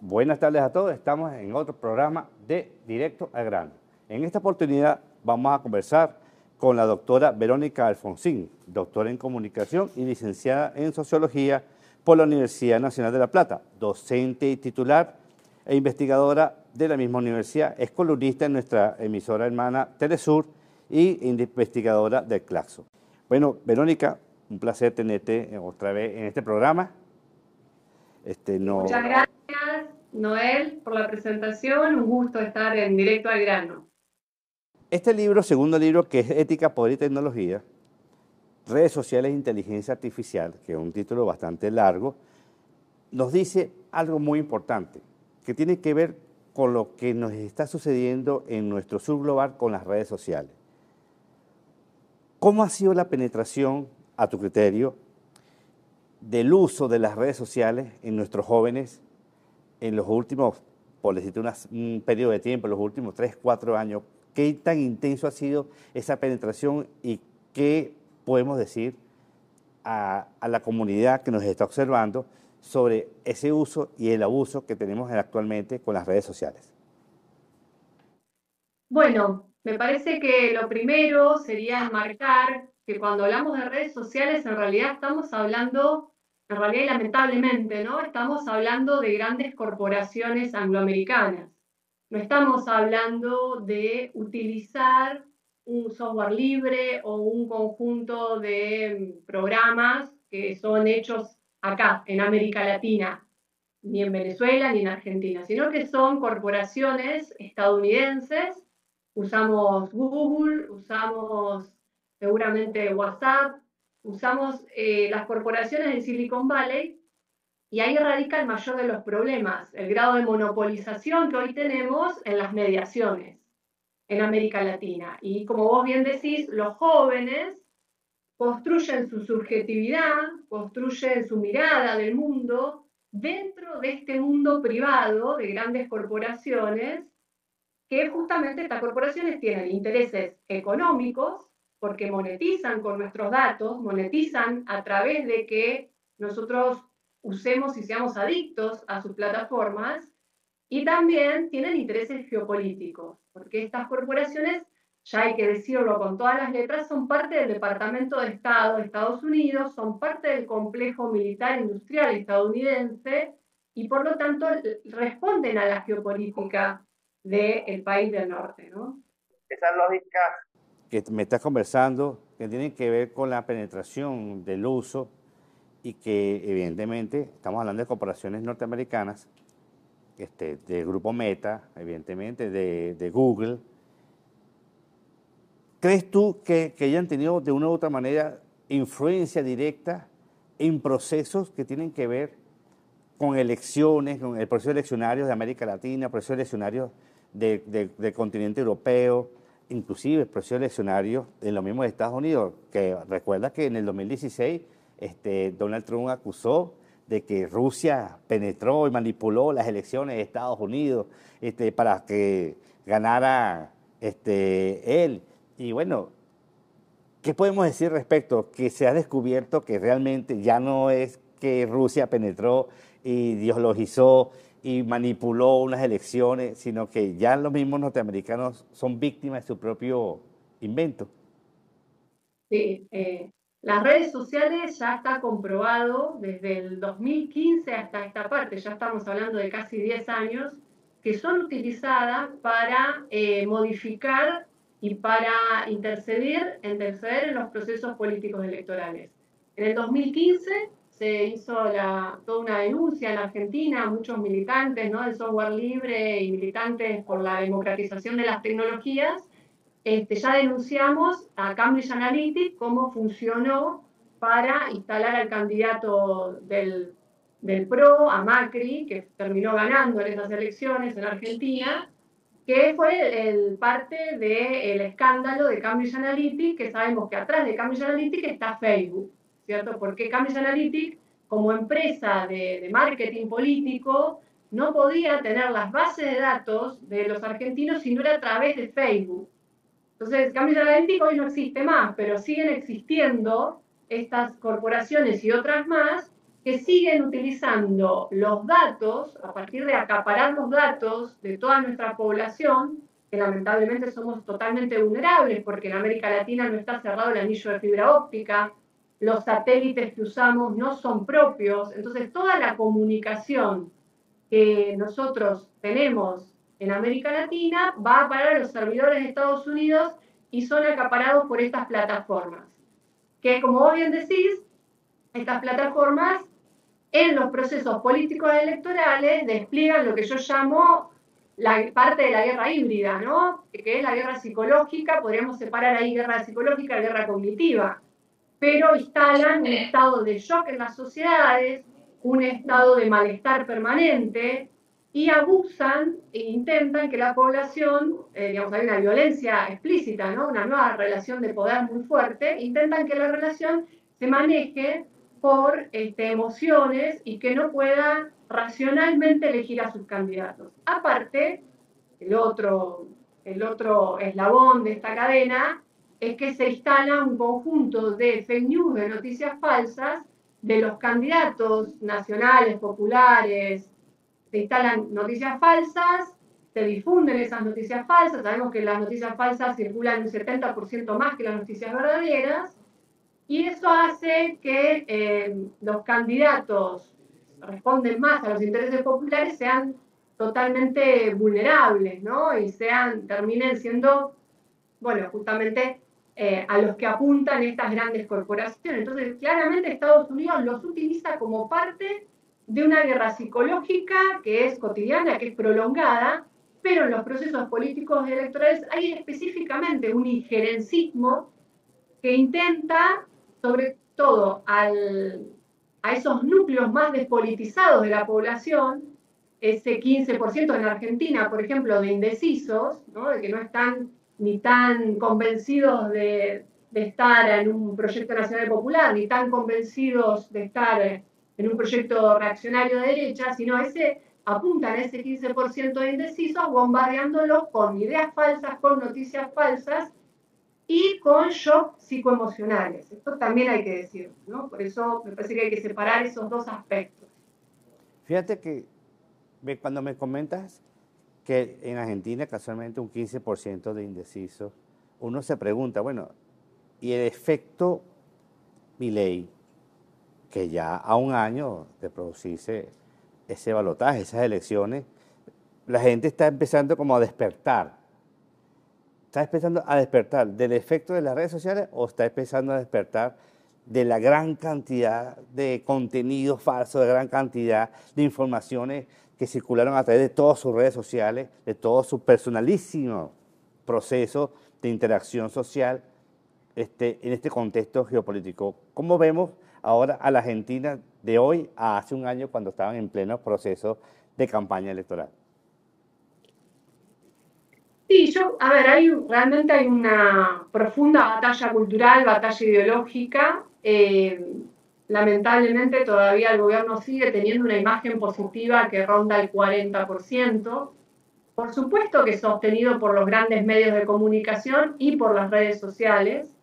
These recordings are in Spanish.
Buenas tardes a todos, estamos en otro programa de Directo al Grano. En esta oportunidad vamos a conversar con la doctora Verónica Alfonsín, doctora en Comunicación y licenciada en Sociología por la Universidad Nacional de La Plata, docente y titular e investigadora de la misma universidad, es columnista en nuestra emisora hermana Telesur y investigadora del Claxo. Bueno, Verónica, un placer tenerte otra vez en este programa. Muchas gracias, Noel, por la presentación. Un gusto estar en Directo al Grano. Este libro, segundo libro, que es Ética, Poder y Tecnología, Redes Sociales e Inteligencia Artificial, que es un título bastante largo, nos dice algo muy importante, que tiene que ver con lo que nos está sucediendo en nuestro sur global con las redes sociales. ¿Cómo ha sido la penetración, a tu criterio, del uso de las redes sociales en nuestros jóvenes en los últimos, por decirte un periodo de tiempo, los últimos 3, 4 años? ¿Qué tan intenso ha sido esa penetración y qué podemos decir a la comunidad que nos está observando sobre ese uso y el abuso que tenemos actualmente con las redes sociales? Bueno, me parece que lo primero sería enmarcar que cuando hablamos de redes sociales, en realidad estamos hablando, en realidad y lamentablemente, ¿no? Estamos hablando de grandes corporaciones angloamericanas. No estamos hablando de utilizar un software libre o un conjunto de programas que son hechos acá, en América Latina, ni en Venezuela ni en Argentina, sino que son corporaciones estadounidenses. Usamos Google, usamos seguramente WhatsApp, usamos las corporaciones de Silicon Valley, y ahí radica el mayor de los problemas, el grado de monopolización que hoy tenemos en las mediaciones en América Latina. Y como vos bien decís, los jóvenes construyen su subjetividad, construyen su mirada del mundo dentro de este mundo privado de grandes corporaciones, que justamente estas corporaciones tienen intereses económicos porque monetizan con nuestros datos, monetizan a través de que nosotros usemos y seamos adictos a sus plataformas, y también tienen intereses geopolíticos, porque estas corporaciones, ya hay que decirlo con todas las letras, son parte del Departamento de Estado de Estados Unidos, son parte del complejo militar industrial estadounidense y por lo tanto responden a la geopolítica del país del norte, ¿no? Esa lógica que me estás conversando, que tiene que ver con la penetración del uso y que evidentemente estamos hablando de corporaciones norteamericanas, del grupo Meta, evidentemente, de Google. ¿Crees tú que hayan tenido de una u otra manera influencia directa en procesos que tienen que ver con elecciones, con el proceso eleccionario de América Latina, procesos eleccionarios del continente europeo, inclusive procesos eleccionarios en los mismos Estados Unidos? Que recuerda que en el 2016 Donald Trump acusó de que Rusia penetró y manipuló las elecciones de Estados Unidos para que ganara él. Y bueno, ¿qué podemos decir respecto? Que se ha descubierto que realmente ya no es que Rusia penetró y ideologizó y manipuló unas elecciones, sino que ya los mismos norteamericanos son víctimas de su propio invento. Sí, las redes sociales ya está comprobado desde el 2015 hasta esta parte, ya estamos hablando de casi 10 años, que son utilizadas para modificar y para interceder en los procesos políticos electorales. En el 2015 se hizo toda una denuncia en Argentina, muchos militantes, ¿no?, del software libre y militantes por la democratización de las tecnologías. Ya denunciamos a Cambridge Analytica cómo funcionó para instalar al candidato del PRO, a Macri, que terminó ganando en esas elecciones en Argentina, que fue parte del escándalo de Cambridge Analytica, que sabemos que atrás de Cambridge Analytica está Facebook, ¿cierto? Porque Cambridge Analytica, como empresa de marketing político, no podía tener las bases de datos de los argentinos si no era a través de Facebook. Entonces, Cambridge Analytica hoy no existe más, pero siguen existiendo estas corporaciones y otras más que siguen utilizando los datos, a partir de acaparar los datos de toda nuestra población, que lamentablemente somos totalmente vulnerables, porque en América Latina no está cerrado el anillo de fibra óptica, los satélites que usamos no son propios, entonces toda la comunicación que nosotros tenemos en América Latina va a parar a los servidores de Estados Unidos y son acaparados por estas plataformas. Que, como vos bien decís, estas plataformas en los procesos políticos electorales despliegan lo que yo llamo la parte de la guerra híbrida, ¿no? Que es la guerra psicológica, podríamos separar ahí guerra psicológica y guerra cognitiva, pero instalan un estado de shock en las sociedades, un estado de malestar permanente, y abusan e intentan que la población, digamos, hay una violencia explícita, ¿no? Una nueva relación de poder muy fuerte, intentan que la relación se maneje por emociones y que no pueda racionalmente elegir a sus candidatos. Aparte, el otro eslabón de esta cadena es que se instala un conjunto de fake news, de noticias falsas, de los candidatos nacionales, populares, se instalan noticias falsas, se difunden esas noticias falsas, sabemos que las noticias falsas circulan un 70% más que las noticias verdaderas, y eso hace que los candidatos responden más a los intereses populares, sean totalmente vulnerables, ¿no? Y terminen siendo, bueno, justamente a los que apuntan estas grandes corporaciones. Entonces, claramente Estados Unidos los utiliza como parte de una guerra psicológica que es cotidiana, que es prolongada, pero en los procesos políticos y electorales hay específicamente un injerencismo que intenta, sobre todo a esos núcleos más despolitizados de la población, ese 15% en Argentina, por ejemplo, de indecisos, ¿no? De que no están ni tan convencidos de estar en un proyecto nacional popular, ni tan convencidos de estar en un proyecto reaccionario de derecha, sino apuntan a ese 15% de indecisos, bombardeándolos con ideas falsas, con noticias falsas y con shock psicoemocionales. Esto también hay que decirlo, ¿no? Por eso me parece que hay que separar esos dos aspectos. Fíjate que cuando me comentas que en Argentina casualmente un 15% de indecisos, uno se pregunta, bueno, ¿y el efecto Milei, que ya a un año de producirse ese balotaje, esas elecciones, la gente está empezando como a despertar? ¿Está empezando a despertar del efecto de las redes sociales o está empezando a despertar de la gran cantidad de contenido falso, de gran cantidad de informaciones que circularon a través de todas sus redes sociales, de todo su personalísimo proceso de interacción social en este contexto geopolítico? ¿Cómo vemos ahora a la Argentina de hoy a hace un año cuando estaban en pleno proceso de campaña electoral? Sí, a ver, realmente hay una profunda batalla cultural, batalla ideológica. Lamentablemente todavía el gobierno sigue teniendo una imagen positiva que ronda el 40%. Por supuesto que sostenido por los grandes medios de comunicación y por las redes sociales.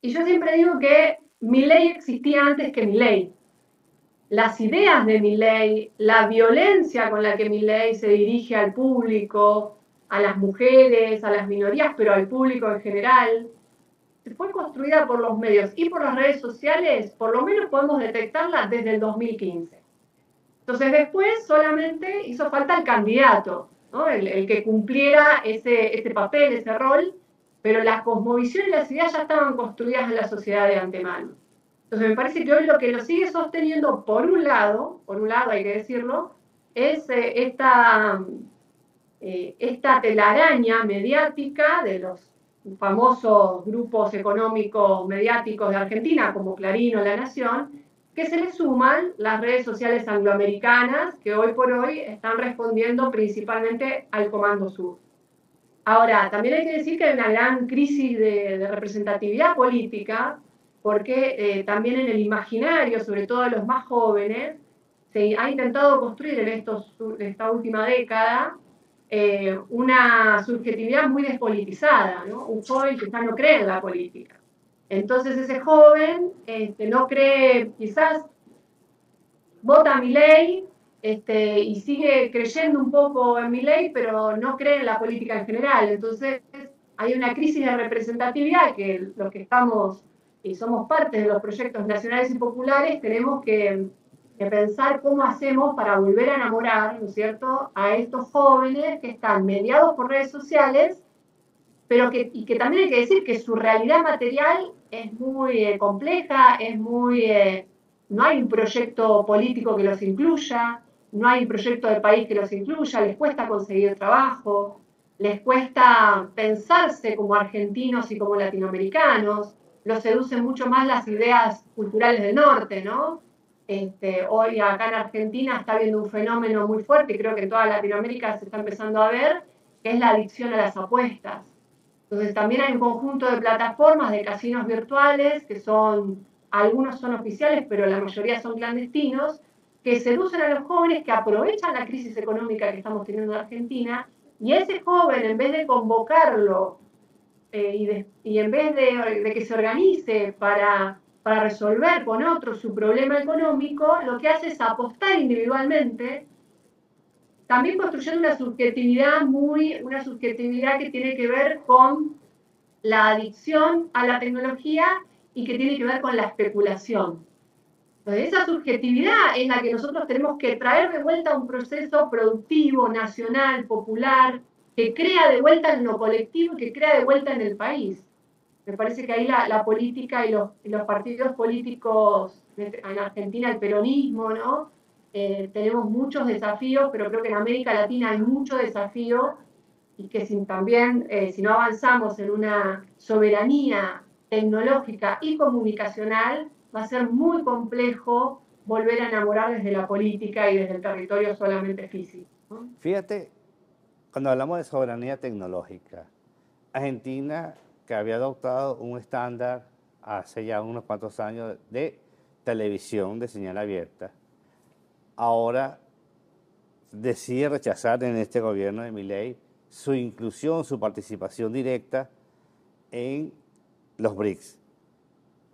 Y yo siempre digo que Milei existía antes que Milei. Las ideas de Milei, la violencia con la que Milei se dirige al público, a las mujeres, a las minorías, pero al público en general, fue construida por los medios y por las redes sociales, por lo menos podemos detectarla desde el 2015. Entonces después solamente hizo falta el candidato, ¿no? el que cumpliera ese papel, ese rol, pero la cosmovisión y las ideas ya estaban construidas en la sociedad de antemano. Entonces me parece que hoy lo que lo sigue sosteniendo, por un lado hay que decirlo, es esta telaraña mediática de los famosos grupos económicos mediáticos de Argentina, como Clarín o La Nación, que se le suman las redes sociales angloamericanas, que hoy por hoy están respondiendo principalmente al Comando Sur. Ahora, también hay que decir que hay una gran crisis de representatividad política, porque también en el imaginario, sobre todo de los más jóvenes, se ha intentado construir en esta última década una subjetividad muy despolitizada, ¿no? Un joven que ya no cree en la política. Entonces ese joven no cree, quizás vota a Milei, y sigue creyendo un poco en Milei, pero no cree en la política en general. Entonces, hay una crisis de representatividad que los que estamos y somos parte de los proyectos nacionales y populares tenemos que pensar cómo hacemos para volver a enamorar, ¿no es cierto?, a estos jóvenes que están mediados por redes sociales, pero y que también hay que decir que su realidad material es muy compleja, no hay un proyecto político que los incluya, no hay un proyecto de país que los incluya, les cuesta conseguir trabajo, les cuesta pensarse como argentinos y como latinoamericanos, los seducen mucho más las ideas culturales del norte, ¿no? Hoy acá en Argentina está habiendo un fenómeno muy fuerte, y creo que en toda Latinoamérica se está empezando a ver, que es la adicción a las apuestas. Entonces también hay un conjunto de plataformas de casinos virtuales, algunos son oficiales, pero la mayoría son clandestinos, que seducen a los jóvenes, que aprovechan la crisis económica que estamos teniendo en Argentina, y ese joven, en vez de convocarlo y en vez de que se organice para resolver con otros su problema económico, lo que hace es apostar individualmente, también construyendo una subjetividad que tiene que ver con la adicción a la tecnología y que tiene que ver con la especulación. Entonces, esa subjetividad es la que nosotros tenemos que traer de vuelta a un proceso productivo, nacional, popular, que crea de vuelta en lo colectivo y que crea de vuelta en el país. Me parece que ahí la política y los partidos políticos en Argentina, el peronismo, ¿no? Tenemos muchos desafíos, pero creo que en América Latina hay mucho desafío y que si no avanzamos en una soberanía tecnológica y comunicacional, va a ser muy complejo volver a enamorar desde la política y desde el territorio solamente físico, ¿no? Fíjate, cuando hablamos de soberanía tecnológica, Argentina, que había adoptado un estándar hace ya unos cuantos años de televisión de señal abierta, ahora decide rechazar en este gobierno de Milei su inclusión, su participación directa en los BRICS.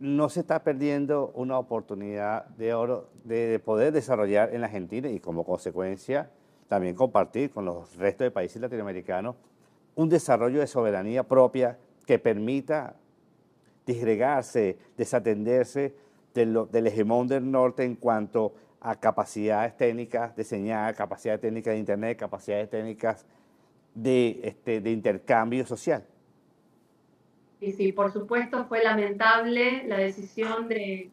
No se está perdiendo una oportunidad de oro de poder desarrollar en la Argentina y como consecuencia también compartir con los restos de países latinoamericanos un desarrollo de soberanía propia que permita disgregarse, desatenderse del hegemón del norte en cuanto a capacidades técnicas de señal, capacidades técnicas de internet, capacidades técnicas de intercambio social. Y sí, por supuesto fue lamentable la decisión de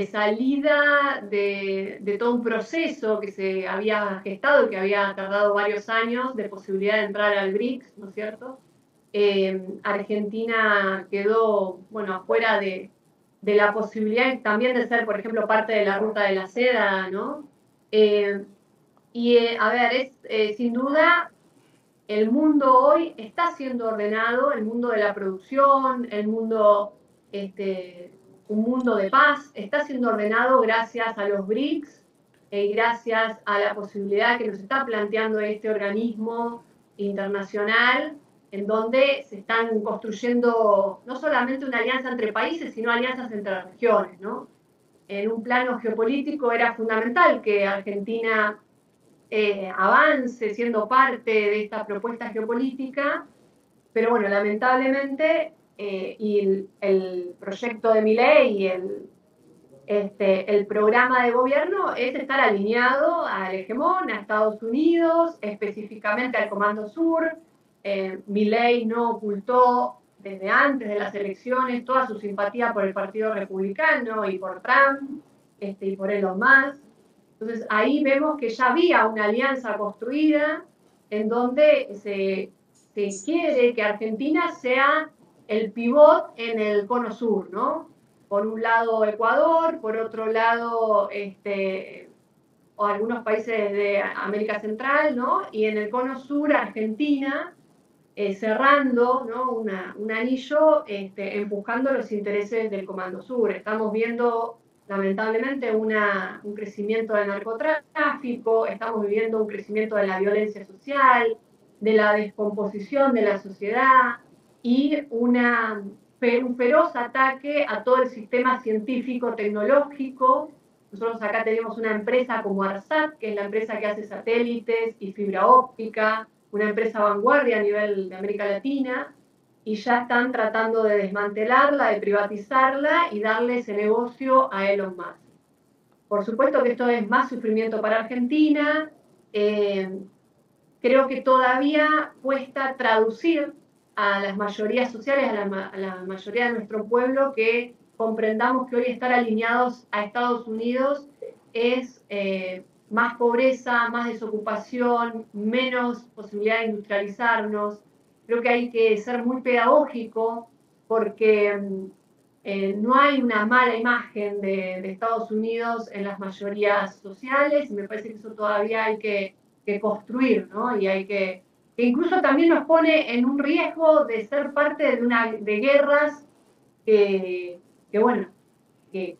salida de todo un proceso que se había gestado y que había tardado varios años de posibilidad de entrar al BRICS, ¿no es cierto? Argentina quedó, bueno, afuera de la posibilidad también de ser, por ejemplo, parte de la ruta de la seda, ¿no? A ver, sin duda el mundo hoy está siendo ordenado, el mundo de la producción, un mundo de paz, está siendo ordenado gracias a los BRICS y gracias a la posibilidad que nos está planteando este organismo internacional, en donde se están construyendo no solamente una alianza entre países, sino alianzas entre regiones, ¿no? En un plano geopolítico era fundamental que Argentina avance siendo parte de esta propuesta geopolítica, pero bueno, lamentablemente, y el proyecto de Milei y el programa de gobierno es estar alineado al hegemón, a Estados Unidos, específicamente al Comando Sur. Milei no ocultó desde antes de las elecciones toda su simpatía por el Partido Republicano y por Trump y por Elon Musk. Entonces ahí vemos que ya había una alianza construida en donde se quiere que Argentina sea el pivot en el cono sur, ¿no? Por un lado Ecuador, por otro lado o algunos países de América Central, ¿no? Y en el cono sur Argentina, cerrando, ¿no? un anillo, empujando los intereses del Comando Sur. Estamos viendo lamentablemente un crecimiento del narcotráfico, estamos viviendo un crecimiento de la violencia social, de la descomposición de la sociedad y un feroz ataque a todo el sistema científico-tecnológico Nosotros acá tenemos una empresa como ARSAT, que es la empresa que hace satélites y fibra óptica, una empresa vanguardia a nivel de América Latina, y ya están tratando de desmantelarla, de privatizarla y darle ese negocio a Elon Musk. Por supuesto que esto es más sufrimiento para Argentina. Creo que todavía cuesta traducir a las mayorías sociales, a la mayoría de nuestro pueblo, que comprendamos que hoy estar alineados a Estados Unidos es más pobreza, más desocupación, menos posibilidad de industrializarnos. Creo que hay que ser muy pedagógico porque no hay una mala imagen de Estados Unidos en las mayorías sociales y me parece que eso todavía hay que construir, ¿no? Y hay que incluso también nos pone en un riesgo de ser parte de guerras que, bueno, que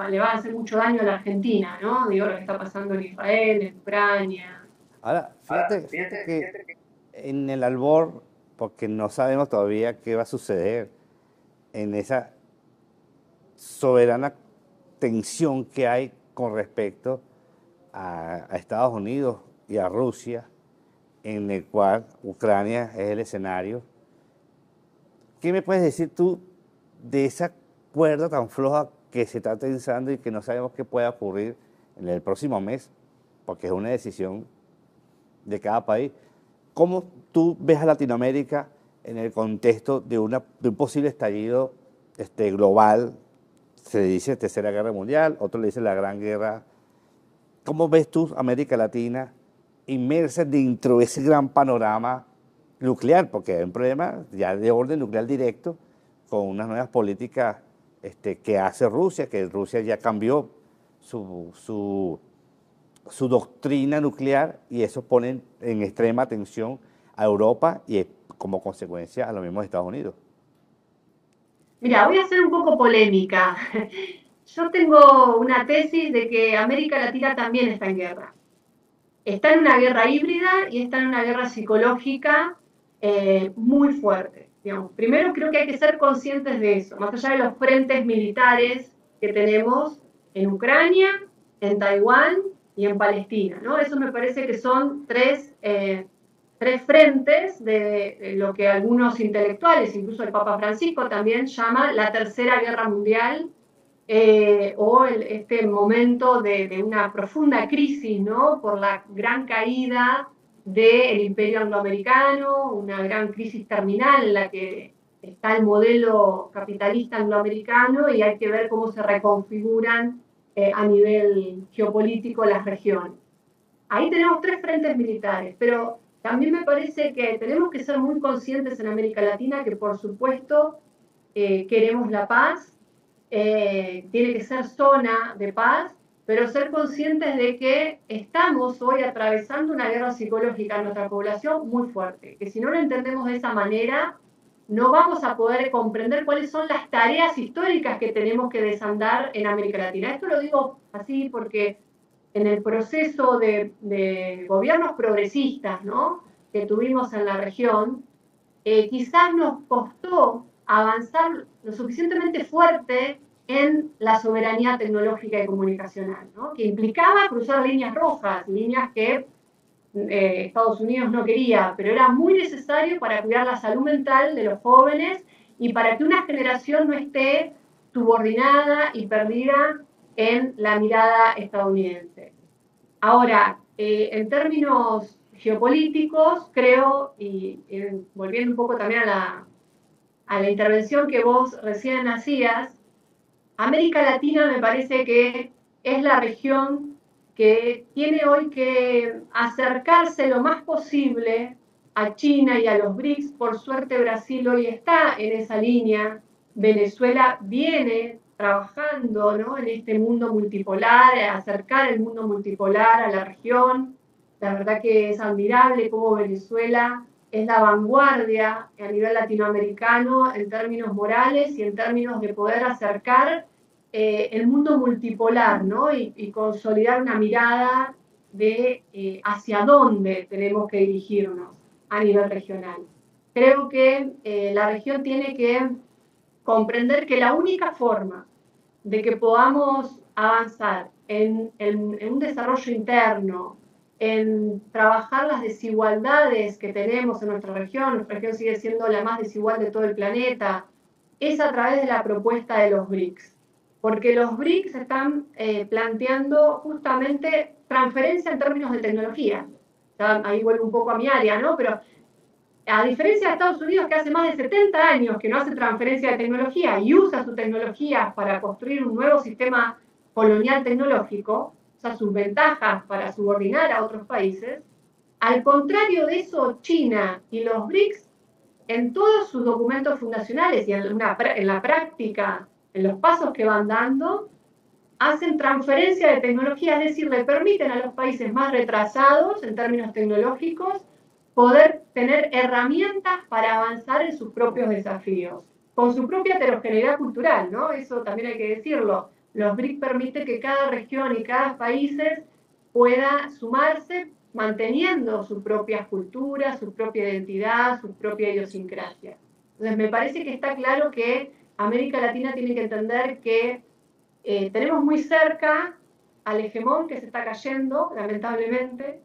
le van a hacer mucho daño a la Argentina, ¿no? Digo, lo que está pasando en Israel, en Ucrania. Ahora, fíjate que en el albor, porque no sabemos todavía qué va a suceder en esa soberana tensión que hay con respecto a Estados Unidos y a Rusia, en el cual Ucrania es el escenario. ¿Qué me puedes decir tú de esa cuerda tan floja que se está tensando y que no sabemos qué pueda ocurrir en el próximo mes? Porque es una decisión de cada país. ¿Cómo tú ves a Latinoamérica en el contexto de un posible estallido global? Se dice Tercera Guerra Mundial, otro le dice la Gran Guerra. ¿Cómo ves tú América Latina inmersa dentro de ese gran panorama nuclear? Porque hay un problema ya de orden nuclear directo con unas nuevas políticas que hace Rusia, que Rusia ya cambió su doctrina nuclear y eso pone en extrema tensión a Europa y como consecuencia a los mismos Estados Unidos. Mira, voy a ser un poco polémica. Yo tengo una tesis de que América Latina también está en guerra. Está en una guerra híbrida y está en una guerra psicológica muy fuerte. Digamos. Primero creo que hay que ser conscientes de eso, más allá de los frentes militares que tenemos en Ucrania, en Taiwán y en Palestina, ¿no? Eso me parece que son tres frentes de lo que algunos intelectuales, incluso el Papa Francisco también llama la Tercera Guerra Mundial, o este momento de una profunda crisis, ¿no? Por la gran caída del imperio angloamericano, una gran crisis terminal en la que está el modelo capitalista angloamericano y hay que ver cómo se reconfiguran a nivel geopolítico las regiones. Ahí tenemos tres frentes militares, pero también me parece que tenemos que ser muy conscientes en América Latina que por supuesto queremos la paz, tiene que ser zona de paz, pero ser conscientes de que estamos hoy atravesando una guerra psicológica en nuestra población muy fuerte, que si no lo entendemos de esa manera, no vamos a poder comprender cuáles son las tareas históricas que tenemos que desandar en América Latina. Esto lo digo así porque en el proceso de gobiernos progresistas, ¿no?, que tuvimos en la región, quizás nos costó avanzar lo suficientemente fuerte en la soberanía tecnológica y comunicacional, ¿no?, que implicaba cruzar líneas rojas, líneas que Estados Unidos no quería, pero era muy necesario para cuidar la salud mental de los jóvenes y para que una generación no esté subordinada y perdida en la mirada estadounidense. Ahora, en términos geopolíticos, creo, y volviendo un poco también a la intervención que vos recién hacías, América Latina me parece que es la región que tiene hoy que acercarse lo más posible a China y a los BRICS. Por suerte Brasil hoy está en esa línea. Venezuela viene trabajando, ¿no?, en este mundo multipolar, a acercar el mundo multipolar a la región. La verdad que es admirable cómo Venezuela es la vanguardia a nivel latinoamericano en términos morales y en términos de poder acercar el mundo multipolar, ¿no?, y consolidar una mirada de hacia dónde tenemos que dirigirnos a nivel regional. Creo que la región tiene que comprender que la única forma de que podamos avanzar en un desarrollo interno, en trabajar las desigualdades que tenemos en nuestra región sigue siendo la más desigual de todo el planeta, es a través de la propuesta de los BRICS. Porque los BRICS están planteando justamente transferencia en términos de tecnología. Ya, ahí vuelvo un poco a mi área, ¿no? Pero a diferencia de Estados Unidos, que hace más de 70 años que no hace transferencia de tecnología y usa su tecnología para construir un nuevo sistema colonial tecnológico, o sea, sus ventajas para subordinar a otros países, al contrario de eso, China y los BRICS, en todos sus documentos fundacionales y en la práctica, en los pasos que van dando, hacen transferencia de tecnología, es decir, le permiten a los países más retrasados en términos tecnológicos poder tener herramientas para avanzar en sus propios desafíos, con su propia heterogeneidad cultural, ¿no? Eso también hay que decirlo. Los BRIC permiten que cada región y cada país pueda sumarse manteniendo sus propias culturas, su propia identidad, su propia idiosincrasia. Entonces, me parece que está claro que América Latina tiene que entender que tenemos muy cerca al hegemón que se está cayendo, lamentablemente,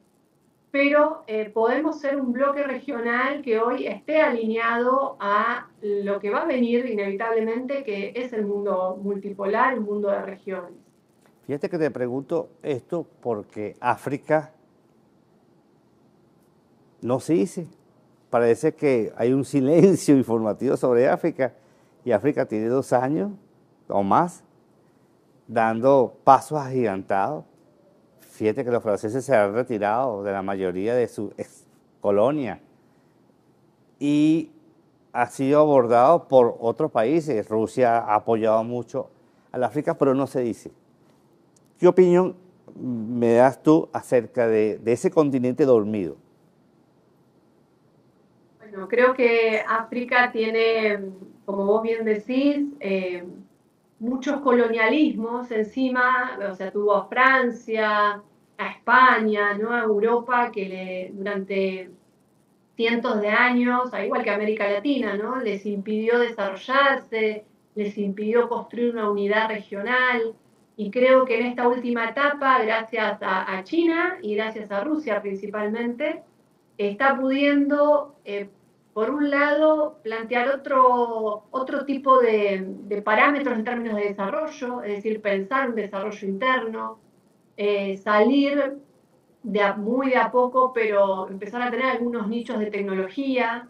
pero podemos ser un bloque regional que hoy esté alineado a lo que va a venir inevitablemente, que es el mundo multipolar, el mundo de regiones. Fíjate que te pregunto esto porque África no se dice. Parece que hay un silencio informativo sobre África y África tiene 2 años o más dando pasos agigantados. Fíjate que los franceses se han retirado de la mayoría de su ex colonia y ha sido abordado por otros países. Rusia ha apoyado mucho al África, pero no se dice. ¿Qué opinión me das tú acerca de ese continente dormido? Bueno, creo que África tiene, como vos bien decís, muchos colonialismos encima, o sea, tuvo a Francia, a España, ¿no? A Europa, que durante cientos de años, al igual que América Latina, ¿no? Les impidió desarrollarse, les impidió construir una unidad regional. Y creo que en esta última etapa, gracias a China y gracias a Rusia principalmente, está pudiendo, por un lado, plantear otro tipo de parámetros en términos de desarrollo, es decir, pensar un desarrollo interno, salir muy de a poco, pero empezar a tener algunos nichos de tecnología.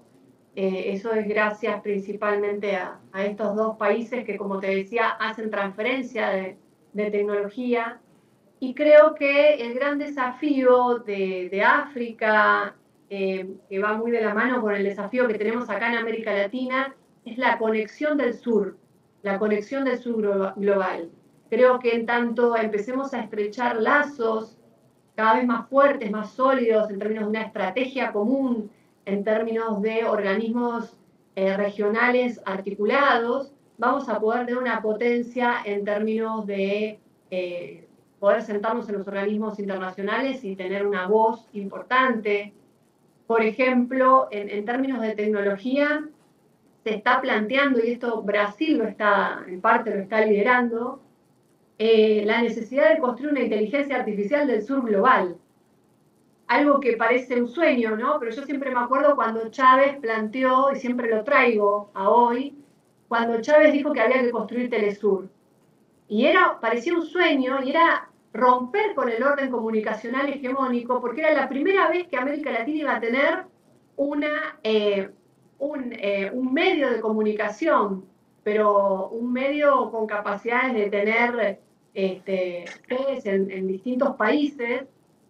Eso es gracias principalmente a estos dos países que, como te decía, hacen transferencia de tecnología. Y creo que el gran desafío de África, que va muy de la mano con el desafío que tenemos acá en América Latina, es la conexión del sur global. Creo que en tanto empecemos a estrechar lazos cada vez más fuertes, más sólidos, en términos de una estrategia común, en términos de organismos regionales articulados, vamos a poder tener una potencia en términos de poder sentarnos en los organismos internacionales y tener una voz importante. Por ejemplo, en términos de tecnología, se está planteando, y esto Brasil en parte lo está liderando, la necesidad de construir una inteligencia artificial del sur global. Algo que parece un sueño, ¿no? Pero yo siempre me acuerdo cuando Chávez planteó, y siempre lo traigo a hoy, cuando Chávez dijo que había que construir Telesur. Y parecía un sueño y era romper con el orden comunicacional hegemónico, porque era la primera vez que América Latina iba a tener un medio de comunicación, pero un medio con capacidades de tener redes en distintos países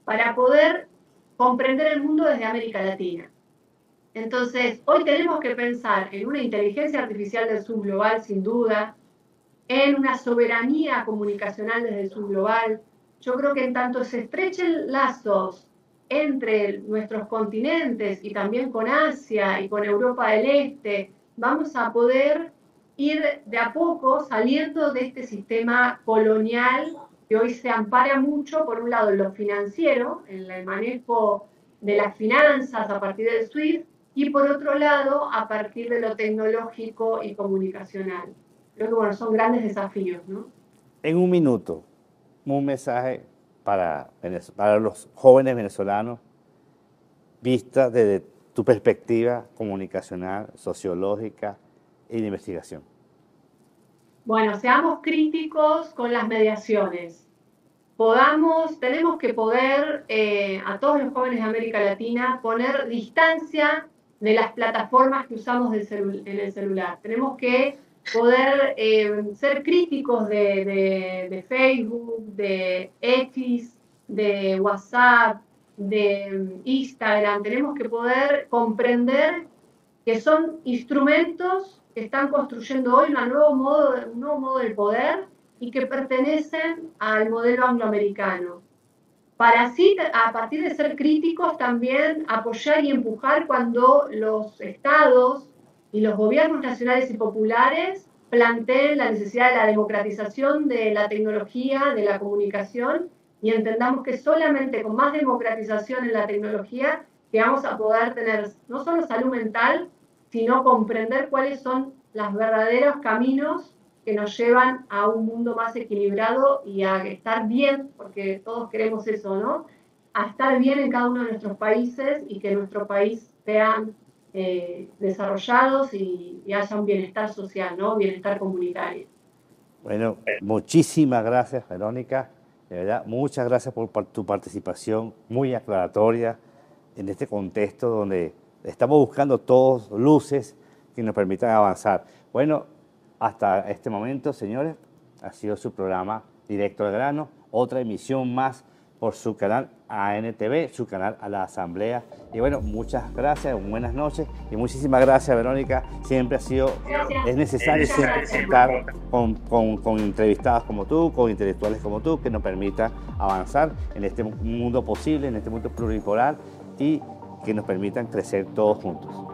para poder comprender el mundo desde América Latina. Entonces, hoy tenemos que pensar en una inteligencia artificial del sur global, sin duda, en una soberanía comunicacional desde el sur global. Yo creo que en tanto se estrechen lazos entre nuestros continentes y también con Asia y con Europa del Este, vamos a poder ir de a poco saliendo de este sistema colonial que hoy se ampara mucho, por un lado, en lo financiero, en el manejo de las finanzas a partir del SWIFT, y por otro lado, a partir de lo tecnológico y comunicacional. Creo que, bueno, son grandes desafíos, ¿no? en un minuto, un mensaje para los jóvenes venezolanos, vista desde tu perspectiva comunicacional, sociológica y de investigación. Bueno, seamos críticos con las mediaciones. Tenemos que poder, a todos los jóvenes de América Latina, poner distancia de las plataformas que usamos en el celular. Tenemos que poder ser críticos de Facebook, de X, de WhatsApp, de Instagram. Tenemos que poder comprender que son instrumentos que están construyendo hoy un nuevo modo del poder y que pertenecen al modelo angloamericano. Para así, a partir de ser críticos, también apoyar y empujar cuando los estados y los gobiernos nacionales y populares planteen la necesidad de la democratización de la tecnología, de la comunicación, y entendamos que solamente con más democratización en la tecnología que vamos a poder tener no solo salud mental, sino comprender cuáles son los verdaderos caminos que nos llevan a un mundo más equilibrado y a estar bien, porque todos queremos eso, ¿no? A estar bien en cada uno de nuestros países y que nuestro país sean desarrollados y haya un bienestar social, ¿no? Bienestar comunitario. Bueno, muchísimas gracias, Verónica. De verdad, muchas gracias por tu participación muy aclaratoria en este contexto donde estamos buscando todos luces que nos permitan avanzar. Bueno, hasta este momento, señores, ha sido su programa Directo al Grano, otra emisión más por su canal ANTV, su canal a la Asamblea. Y bueno, muchas gracias, buenas noches y muchísimas gracias, Verónica. Siempre ha sido, es necesario siempre contar con entrevistados como tú, con intelectuales como tú, que nos permitan avanzar en este mundo posible, en este mundo pluripolar y que nos permitan crecer todos juntos.